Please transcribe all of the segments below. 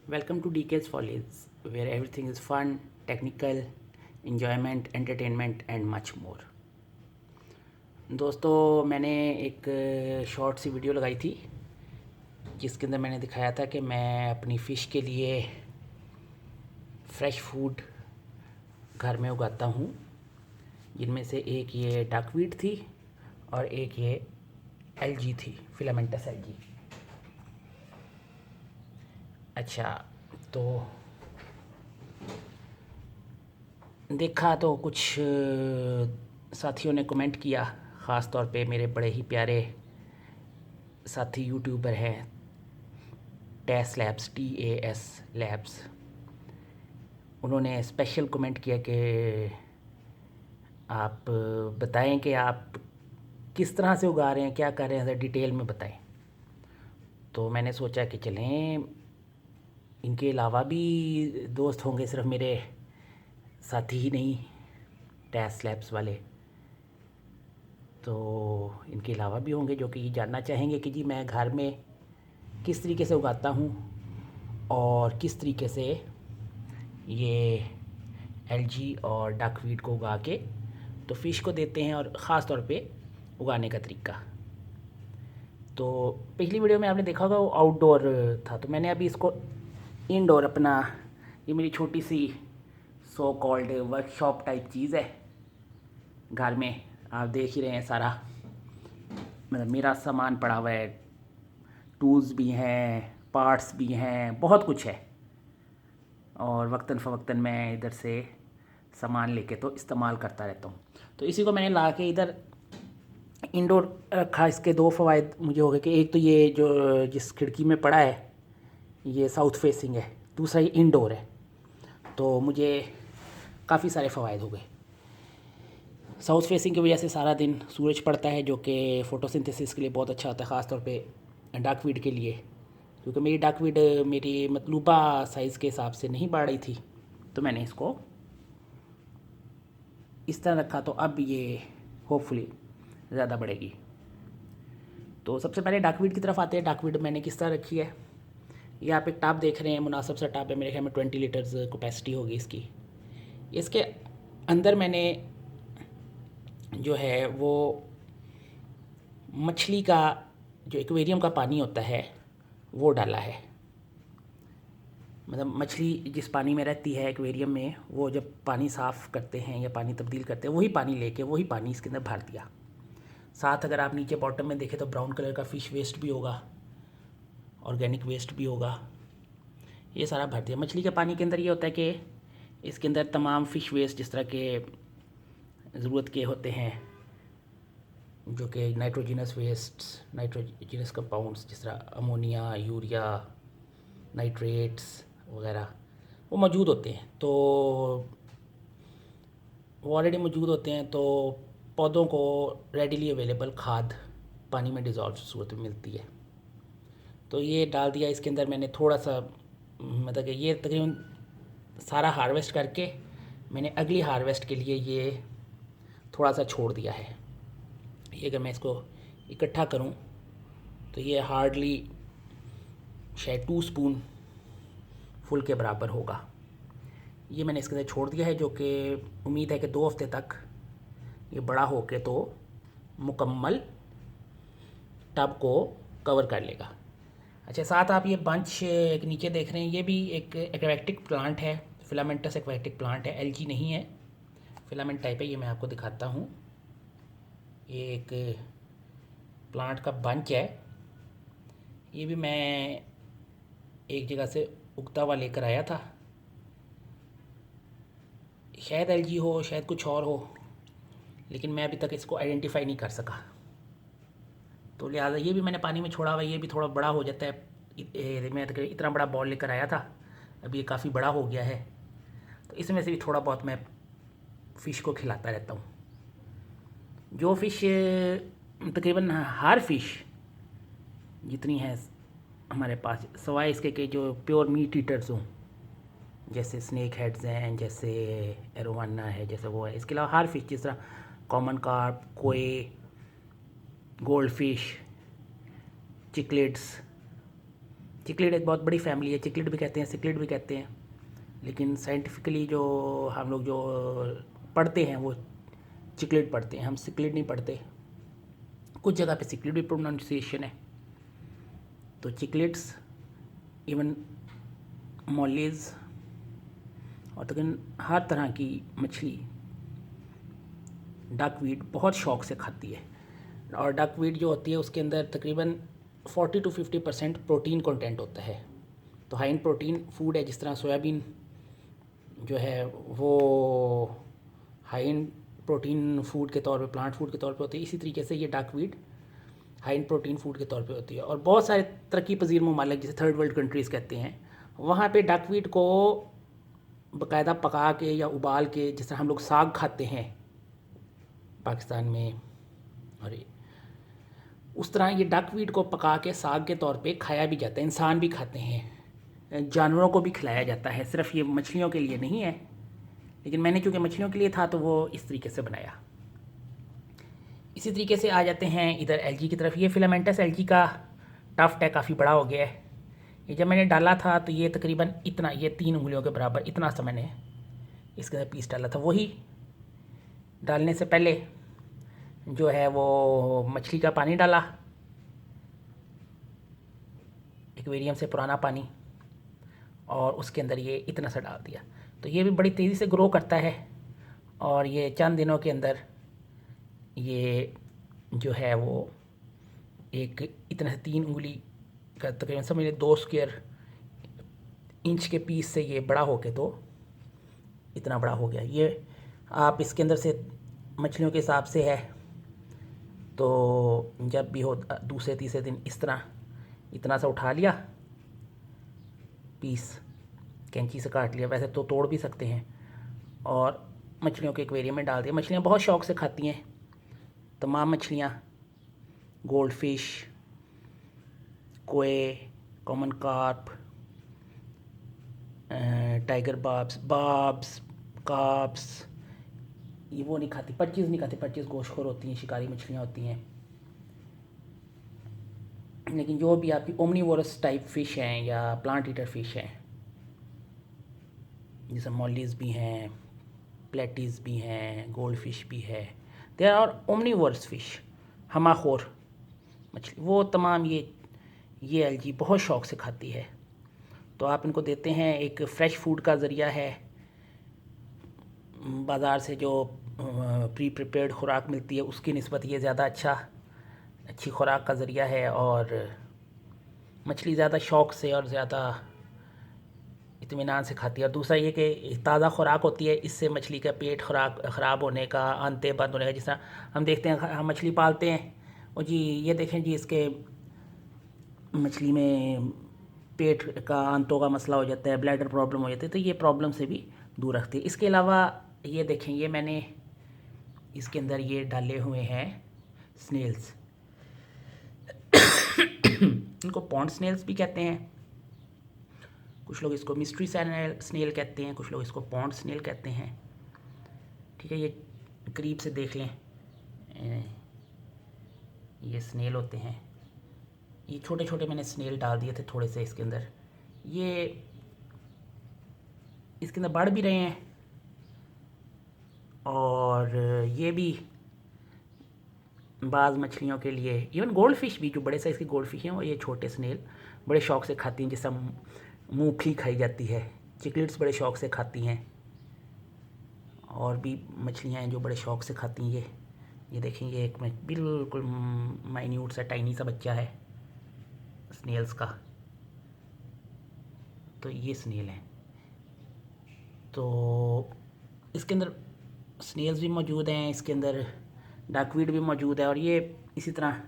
Welcome to DK's Follies, where everything is fun, technical, enjoyment, entertainment and much more. दोस्तों मैंने एक short सी video लगाई थी जिसके अंदर मैंने दिखाया था कि मैं अपनी फ़िश के लिए फ्रेश फूड घर में उगाता हूँ, जिनमें से एक ये डकवीट थी और एक ये एलगी थी, फिलामेंटस एलगी। अच्छा, तो देखा तो कुछ साथियों ने कमेंट किया, ख़ास तौर पे मेरे बड़े ही प्यारे साथी यूट्यूबर हैं टेस लैब्स, TAS लैब्स। उन्होंने स्पेशल कमेंट किया कि आप बताएं कि आप किस तरह से उगा रहे हैं, क्या कर रहे हैं, डिटेल में बताएं। तो मैंने सोचा कि चलें, इनके अलावा भी दोस्त होंगे, सिर्फ मेरे साथी ही नहीं टेस लैब्स वाले, तो इनके अलावा भी होंगे जो कि ये जानना चाहेंगे कि जी मैं घर में किस तरीके से उगाता हूँ और किस तरीके से ये एलगी और डकवीट को उगा के तो फ़िश को देते हैं, और ख़ास तौर पे उगाने का तरीका। तो पिछली वीडियो में आपने देखा होगा वो आउटडोर था, तो मैंने अभी इसको इनडोर अपना, ये मेरी छोटी सी सो कॉल्ड वर्कशॉप टाइप चीज़ है घर में। आप देख ही रहे हैं सारा, मतलब मेरा सामान पड़ा हुआ है, टूल्स भी हैं, पार्ट्स भी हैं, बहुत कुछ है, और वक्तन फ़वक्तन मैं इधर से सामान लेके तो इस्तेमाल करता रहता हूँ। तो इसी को मैंने ला के इधर इंडोर रखा। इसके दो फ़वाइद मुझे हो गए कि एक तो ये जो जिस खिड़की में पड़ा है ये साउथ फेसिंग है, दूसरा ये इंडोर है, तो मुझे काफ़ी सारे फ़वाइद हो गए। साउथ फेसिंग की वजह से सारा दिन सूरज पड़ता है, जो कि फ़ोटोसिंथेसिस के लिए बहुत अच्छा होता है, ख़ास तौर पे डकवीट के लिए, क्योंकि मेरी डकवीट मेरी मतलूबा साइज़ के हिसाब से नहीं बढ़ रही थी, तो मैंने इसको इस तरह रखा, तो अब ये होपफुली ज़्यादा बढ़ेगी। तो सबसे पहले डकवीट की तरफ आते हैं। डकवीट मैंने किस तरह रखी है, ये आप एक टब देख रहे हैं, मुनासिब सा टब है, मेरे ख्याल में 20 लीटर्स कैपेसिटी होगी इसकी। इसके अंदर मैंने जो है वो मछली का जो एक्वेरियम का पानी होता है वो डाला है। मतलब मछली जिस पानी में रहती है एक्वेरियम में, वो जब पानी साफ़ करते हैं या पानी तब्दील करते हैं, वही पानी लेके वही पानी इसके अंदर भर दिया। साथ अगर आप नीचे बॉटम में देखें तो ब्राउन कलर का फ़िश वेस्ट भी होगा, ऑर्गेनिक वेस्ट भी होगा, ये सारा भर दिया। मछली के पानी के अंदर ये होता है कि इसके अंदर तमाम फ़िश वेस्ट जिस तरह के ज़रूरत के होते हैं, जो कि नाइट्रोजिनस वेस्ट, नाइट्रोजिनस कंपाउंड्स जिस तरह अमोनिया, यूरिया, नाइट्रेट्स वगैरह, वो मौजूद होते हैं। तो वो ऑलरेडी मौजूद होते हैं, तो पौधों को रेडिली अवेलेबल खाद पानी में डिज़ोल्व सूरत में मिलती है। तो ये डाल दिया इसके अंदर मैंने थोड़ा सा, मतलब कि ये तकरीबन सारा हार्वेस्ट करके मैंने अगली हार्वेस्ट के लिए ये थोड़ा सा छोड़ दिया है। ये अगर मैं इसको इकट्ठा करूं तो ये हार्डली शायद 2 स्पून फुल के बराबर होगा। ये मैंने इसके अंदर छोड़ दिया है, जो कि उम्मीद है कि 2 हफ्ते तक ये बड़ा होके तो मुकम्मल टब को कवर कर लेगा। अच्छा, साथ आप ये बंच एक नीचे देख रहे हैं, ये भी एक एक्वेटिक प्लांट है, फिलामेंटस एक्वेटिक प्लांट है, एलगी नहीं है, फिलामेंट टाइप है। ये मैं आपको दिखाता हूँ, ये एक प्लांट का बंच है। ये भी मैं एक जगह से उगता हुआ लेकर आया था, शायद एलगी हो, शायद कुछ और हो, लेकिन मैं अभी तक इसको आइडेंटिफाई नहीं कर सका। तो लिहाजा ये भी मैंने पानी में छोड़ा हुआ, ये भी थोड़ा बड़ा हो जाता है। मैं इतना बड़ा बॉल लेकर आया था, अभी ये काफ़ी बड़ा हो गया है, तो इसमें से भी थोड़ा बहुत मैं फ़िश को खिलाता रहता हूँ। जो फ़िश तकरीबन हर फ़िश जितनी है हमारे पास, सवाए इसके कि जो प्योर मीट ईटर्स हों, जैसे स्नेक हेड्स हैं, जैसे एरोवाना है, जैसे वो है, इसके अलावा हर फिश जिस तरह कॉमन कार्प, कोए, गोल्ड फिश, चिकलेट्स, चिकलिड एक बहुत बड़ी फैमिली है, चिकलिड भी कहते हैं, सिकलिड भी कहते हैं, लेकिन साइंटिफिकली जो हम लोग जो पढ़ते हैं वो चिकलिड पढ़ते हैं, हम सिकलिड नहीं पढ़ते। कुछ जगह पे सिकलिड भी प्रोनाउंसिएशन है। तो चिकलिड्स, इवन मॉलीज और तकरीबन हर तरह की मछली डकवीड बहुत शौक से खाती है। और डकवीड जो होती है उसके अंदर तकरीबन 40 to 50% प्रोटीन कंटेंट होता है। तो हाई इन प्रोटीन फूड है। जिस तरह सोयाबीन जो है वो हाई इन प्रोटीन फूड के तौर पे, प्लांट फूड के तौर पे होती है, इसी तरीके से ये duckweed high in protein food के तौर पे होती है। और बहुत सारे तरक्की पजीर ममालिक जिसे थर्ड वर्ल्ड कंट्रीज़ कहते हैं, वहाँ पे डकवीड को बाकायदा पका के या उबाल के, जिस तरह हम लोग साग खाते हैं पाकिस्तान में, और उस तरह ये डकवीड को पका के साग के तौर पे खाया भी जाता है। इंसान भी खाते हैं, जानवरों को भी खिलाया जाता है, सिर्फ ये मछलियों के लिए नहीं है। लेकिन मैंने चूँकि मछलियों के लिए था तो वो इस तरीके से बनाया। इसी तरीके से आ जाते हैं इधर एलजी की तरफ। ये फिलामेंटस एलजी का टफ्ट है, काफ़ी बड़ा हो गया है। ये जब मैंने डाला था तो ये तकरीबन इतना, ये 3 उंगलियों के बराबर इतना सा मैंने इसके अंदर पीस डाला था। वही डालने से पहले जो है वो मछली का पानी डाला, एक्वेरियम से पुराना पानी, और उसके अंदर ये इतना सा डाल दिया। तो ये भी बड़ी तेज़ी से ग्रो करता है और ये चंद दिनों के अंदर ये जो है वो एक इतना 3 उंगली का तकरीबन समझ लीजिए 2 स्क्वायर इंच के पीस से ये बड़ा हो के तो इतना बड़ा हो गया। ये आप इसके अंदर से मछलियों के हिसाब से है, तो जब भी हो दूसरे तीसरे दिन इस तरह इतना सा उठा लिया, पीस कैंची से काट लिया, वैसे तो तोड़ भी सकते हैं, और मछलियों के एक्वेरियम में डाल दिया। मछलियाँ बहुत शौक़ से खाती हैं, तमाम मछलियाँ, गोल्ड फिश, कोए, common carp, tiger barbs, carps, ये वो नहीं खाती, पर्चीज़ नहीं खाती। पर्चीज़ गोश्तखोर होती हैं, शिकारी मछलियाँ होती हैं। लेकिन जो भी आपकी ओमनीवोरस टाइप फ़िश हैं या प्लांट ईटर फ़िश हैं, जैसे मॉलीज भी हैं, प्लेटीज़ भी हैं, गोल्ड फिश भी है, देयर आर ओमनीवोरस फ़िश, हमाखोर मछली, वो तमाम ये एलजी बहुत शौक़ से खाती है। तो आप इनको देते हैं, एक फ़्रेश फूड का ज़रिया है। बाज़ार से जो प्री प्रिपेयर्ड खुराक मिलती है उसकी निस्बत ये ज़्यादा अच्छी खुराक का ज़रिया है, और मछली ज़्यादा शौक़ से और ज़्यादा इत्मीनान से खाती है। और दूसरा ये कि ताज़ा खुराक होती है, इससे मछली का पेट ख़राब होने का, आंतें बंद होने का, जिस तरह हम देखते हैं, हम मछली पालते हैं और जी ये देखें जी इसके मछली में पेट का, आंतों का मसला हो जाता है, ब्लैडर प्रॉब्लम हो जाती है, तो ये प्रॉब्लम से भी दूर रखती है। इसके अलावा ये देखें, ये मैंने इसके अंदर ये डाले हुए हैं स्नेल्स। इनको पॉन्ड स्नेल्स भी कहते हैं, कुछ लोग इसको मिस्ट्री स्नेल कहते हैं, कुछ लोग इसको पॉन्ड स्नेल कहते हैं। ठीक है, ये करीब से देख लें, ये स्नेल होते हैं। ये छोटे छोटे मैंने स्नेल डाल दिए थे थोड़े से इसके अंदर, ये इसके अंदर बढ़ भी रहे हैं, और ये भी बाज़ मछलियों के लिए, इवन गोल्ड फिश भी, जो बड़े साइज़ की गोल्ड फिश हैं, और ये छोटे स्नेल बड़े शौक़ से खाती हैं, जिससे मूंगफली खाई जाती है। चिकलिड्स बड़े शौक़ से खाती हैं, और भी मछलियाँ हैं जो बड़े शौक़ से खाती हैं। ये देखें, ये एक बिल्कुल माइन्यूट सा टाइनी सा बच्चा है स्नेल्स का, तो ये स्नेल हैं। तो इसके अंदर स्नेल्स भी मौजूद हैं, इसके अंदर डकवीड भी मौजूद है, और ये इसी तरह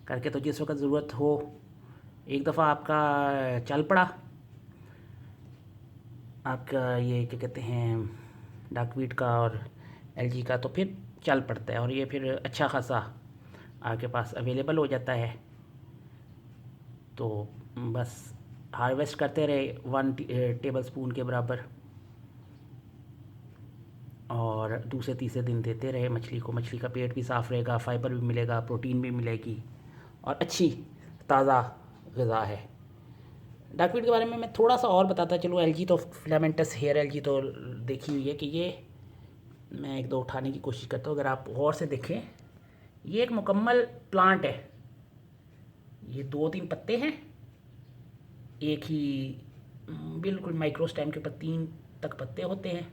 करके, तो जिस वक्त ज़रूरत हो, एक दफ़ा आपका चल पड़ा आपका ये क्या कहते हैं डकवीड का और एलजी का, तो फिर चल पड़ता है, और ये फिर अच्छा खासा आपके पास अवेलेबल हो जाता है। तो बस हार्वेस्ट करते रहे 1 टेबल स्पून के बराबर, और दूसरे तीसरे दिन देते रहे मछली को। मछली का पेट भी साफ़ रहेगा, फ़ाइबर भी मिलेगा, प्रोटीन भी मिलेगी, और अच्छी ताज़ा ग़िज़ा है। डकवीट के बारे में मैं थोड़ा सा और बताता चलूँ। एलजी तो फिलामेंटस हेयर एलजी तो देखी हुई है कि ये, मैं एक दो उठाने की कोशिश करता हूँ। अगर आप गौर से देखें, ये एक मुकम्मल प्लांट है। ये 2-3 पत्ते हैं, एक ही बिल्कुल माइक्रो स्टेम के ऊपर 3 तक पत्ते होते हैं,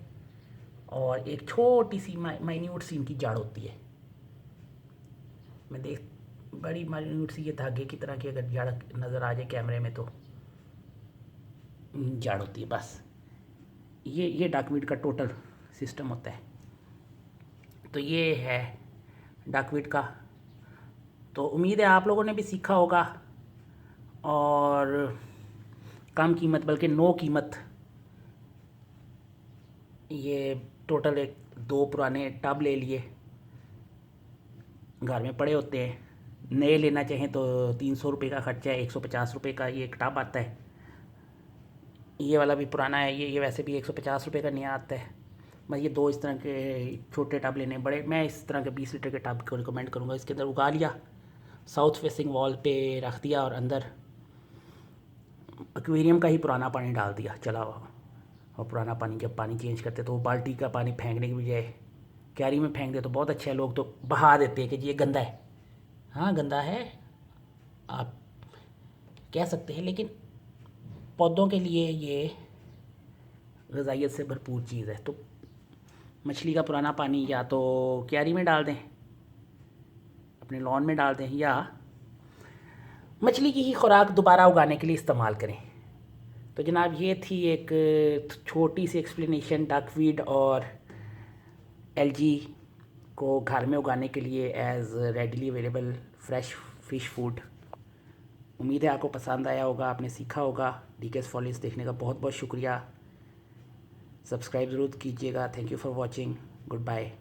और एक छोटी सी माइन्यूट सी इनकी जड़ होती है। मैं देख, बड़ी माइन्यूट सी ये धागे की तरह की अगर जड़ नज़र आ जाए कैमरे में तो जड़ होती है बस। ये डकवीट का टोटल सिस्टम होता है। तो ये है डकवीट का। तो उम्मीद है आप लोगों ने भी सीखा होगा, और कम कीमत बल्कि नो कीमत ये टोटल एक 2 पुराने टब ले लिए, घर में पड़े होते हैं। नए लेना चाहें तो 300 रुपये का खर्चा है, 150 रुपये का ये एक टब आता है। ये वाला भी पुराना है, ये वैसे भी 150 रुपये का नया आता है। मैं ये 2 इस तरह के छोटे टब लेने बड़े, मैं इस तरह के 20 लीटर के टब को रिकमेंड करूँगा। इसके अंदर उगा लिया, साउथ फेसिंग वॉल पे रख दिया, और अंदर एक्वेरियम का ही पुराना पानी डाल दिया चला हुआ। और पुराना पानी जब पानी चेंज करते तो वो बाल्टी का पानी फेंकने की बजाय क्यारी में फेंक दे तो बहुत अच्छा है। लोग तो बहा देते हैं कि जी ये गंदा है। हाँ गंदा है आप कह सकते हैं, लेकिन पौधों के लिए ये ग़िज़ाइयत से भरपूर चीज़ है। तो मछली का पुराना पानी या तो क्यारी में डाल दें, अपने लॉन में डाल दें, या मछली की ही खुराक दोबारा उगाने के लिए इस्तेमाल करें। तो जनाब ये थी एक छोटी सी एक्सप्लेनेशन डकवीड और एलजी को घर में उगाने के लिए as readily available fresh fish food. उम्मीद है आपको पसंद आया होगा, आपने सीखा होगा। डीकेएस फॉलिस देखने का बहुत बहुत शुक्रिया। सब्सक्राइब ज़रूर कीजिएगा। Thank you for watching. Good bye.